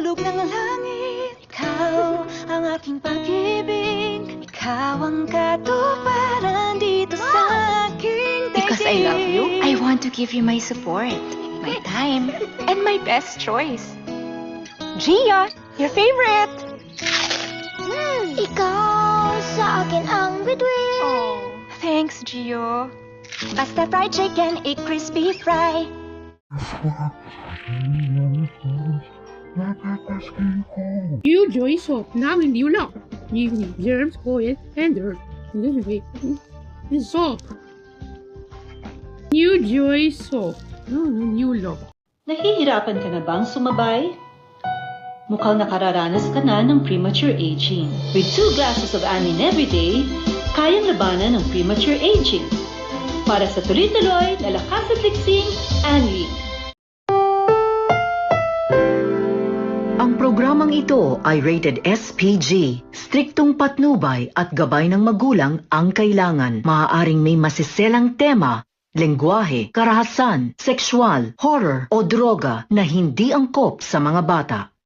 hulog ng langit. Ikaw ang aking pag-ibig. Ikaw ang katuparan dito sa aking daigdig. Because I love you, I want to give you my support, my time, and my best choice. Gia, your favorite! Ikaw sa akin ang bituin. Oh, thanks, Gio. Basta fried chicken, a crispy fry. New Joy Soap, now in new look. Evening germs, oil, and dirt. And soap. New Joy Soap, now in new look. Nahihirapan ka na bang sumabay? Mukhang nakararanas ka na ng premature aging. With 2 glasses of Amin every day, kayang labanan ng premature aging. Para sa tuloy-tuloy na lakas at liksing, Anli. Ang programang ito ay rated SPG. Striktong patnubay at gabay ng magulang ang kailangan. Maaaring may masiselang tema, lengguwahe, karahasan, sexual, horror o droga na hindi angkop sa mga bata.